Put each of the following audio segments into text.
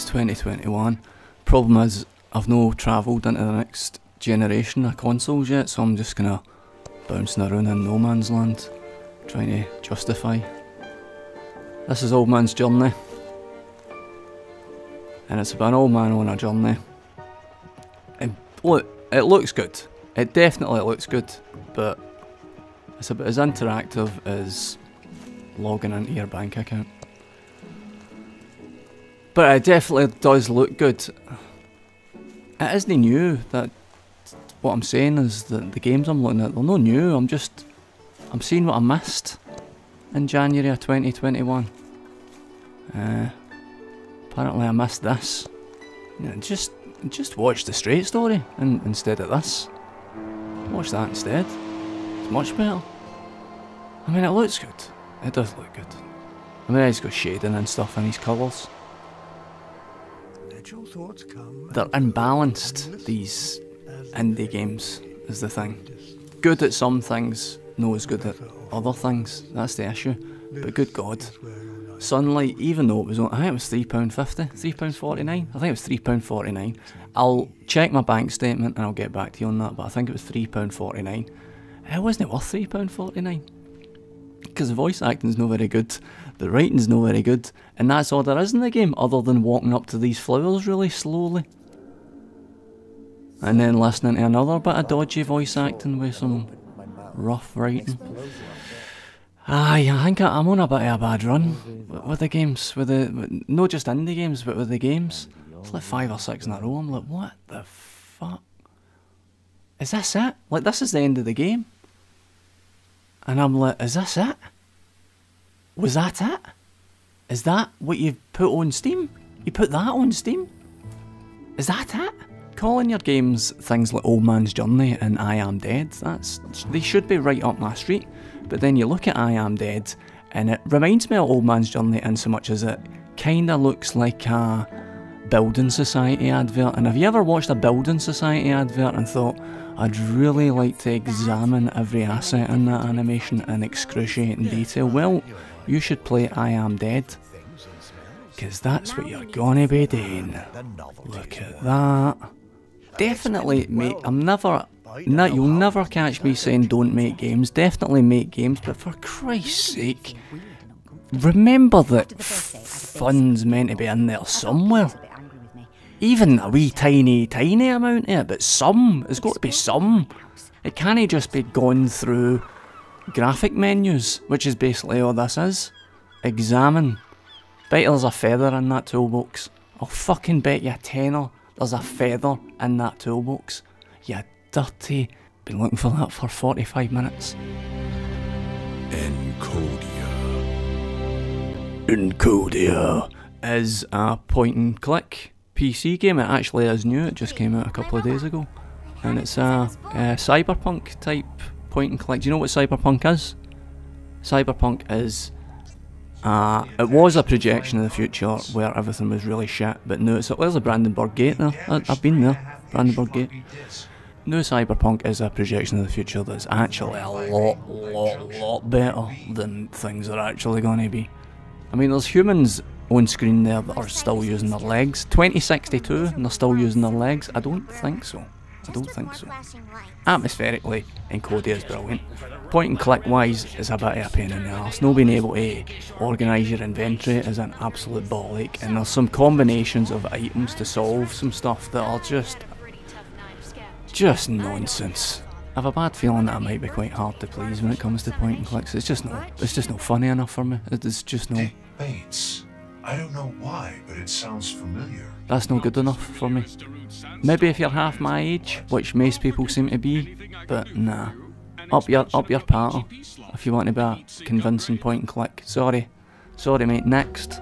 It's 2021. Problem is, I've no travelled into the next generation of consoles yet, so I'm just gonna bouncing around in no man's land, trying to justify. This is Old Man's Journey, and it's about an old man on a journey. And look, it looks good. It definitely looks good, but it's about as interactive as logging into your bank account. But it definitely does look good. It isn't new. That what I'm saying is that the games I'm looking at, they're not new. I'm seeing what I missed in January of 2021. Apparently I missed this. Just watch the Straight Story instead of this. Watch that instead. It's much better. I mean, it looks good. It does look good. I mean, he's got shading and stuff in his colours. They're imbalanced, these indie games, is the thing. Good at some things, not as good at other things. That's the issue. But good God. Sunlight, even though it was I think it was £3.50, £3.49. I think it was £3.49. I'll check my bank statement and I'll get back to you on that, but I think it was £3.49. It wasn't worth £3.49. Because the voice acting's not very good, the writing's not very good, and that's all there is in the game, other than walking up to these flowers really slowly. And then listening to another bit of dodgy voice acting with some rough writing. Aye, I think I'm on a bit of a bad run with the games, not just indie games, but with the games. It's like 5 or 6 in a row. I'm like, what the fuck? Is this it? Like, this is the end of the game. And I'm like, is this it? Was that it? Is that what you've put on Steam? You put that on Steam? Is that it? Calling your games things like Old Man's Journey and I Am Dead, they should be right up my street. But then you look at I Am Dead, and it reminds me of Old Man's Journey in so much as it kinda looks like a Building Society advert. And have you ever watched a Building Society advert and thought, I'd really like to examine every asset in that animation in excruciating detail? Well, you should play I Am Dead, because that's what you're gonna be doing. Look at that. Definitely make, you'll never catch me saying don't make games. Definitely make games, but for Christ's sake, remember that fun's meant to be in there somewhere. Even a wee tiny amount of it, but some. There's got to be some. It can't just be gone through graphic menus, which is basically all this is. Examine. Bet there's a feather in that toolbox. I'll fucking bet you a tenner there's a feather in that toolbox. You dirty. Been looking for that for 45 minutes. Encodya is a point and click PC game. It actually is new, it just came out a couple of days ago. And it's a cyberpunk type point and click. Do you know what cyberpunk is? Cyberpunk is, it was a projection of the future where everything was really shit, but now there's a Brandenburg Gate there. I've been there, Brandenburg Gate. Now cyberpunk is a projection of the future that's actually a lot better than things are actually going to be. I mean, there's humans on screen there that are still using their legs. 2062 and they're still using their legs? I don't think so. Atmospherically, Encodya is brilliant. Point and click wise, it's a bit of a pain in the arse. Not being able to organise your inventory is an absolute bollock, and there's some combinations of items to solve some stuff that are just nonsense. I have a bad feeling that I might be quite hard to please when it comes to point and clicks. It's just not funny enough for me. It's just no. Bates. I don't know why, but it sounds familiar. That's not good enough for me. Maybe if you're half my age, which most people seem to be, but nah. Up your party if you want to be a convincing point and click. Sorry mate. Next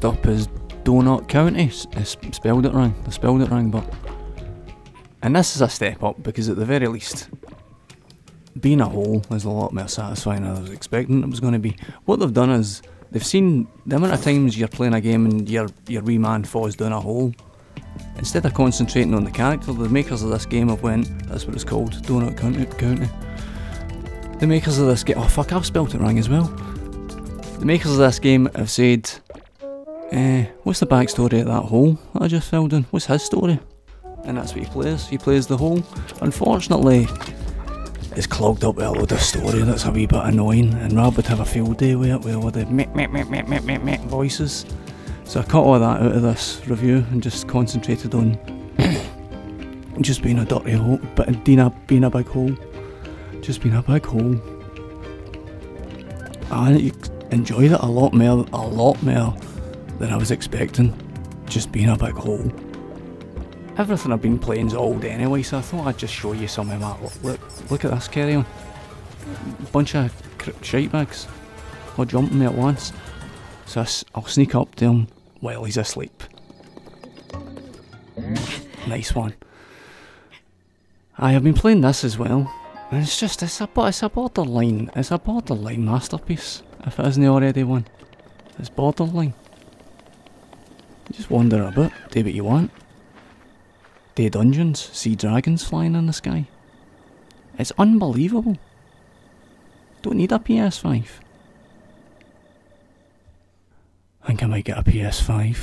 up is Donut County. I spelled it wrong, but. And this is a step up because at the very least, being a hole is a lot more satisfying than I was expecting it was going to be. What they've done is, they've seen the amount of times you're playing a game and your wee man falls down a hole. Instead of concentrating on the character, the makers of this game have went, that's what it's called, Donut County. The makers of this game, oh fuck, I've spelt it wrong as well. The makers of this game have said, What's the backstory of that hole that I just filled in? What's his story? And that's what he plays. He plays the hole. Unfortunately, it's clogged up with a load of story that's a wee bit annoying, and Rob would have a field day with it, with all the meh voices. So I cut all that out of this review and just concentrated on just being a dirty hole, but being a big hole. Just being a big hole. I enjoyed it a lot more than I was expecting. Just being a big hole. Everything I've been playing's old anyway, so I thought I'd just show you some of that. Look at this, carry on. Bunch of shite bags all jumping me at once. So I'll sneak up to him while he's asleep. Nice one. I have been playing this as well, and it's a borderline masterpiece, if it isn't already one. It's borderline. You just wander a bit, do what you want. Do dungeons, see dragons flying in the sky. It's unbelievable. Don't need a PS5. I think I might get a PS5.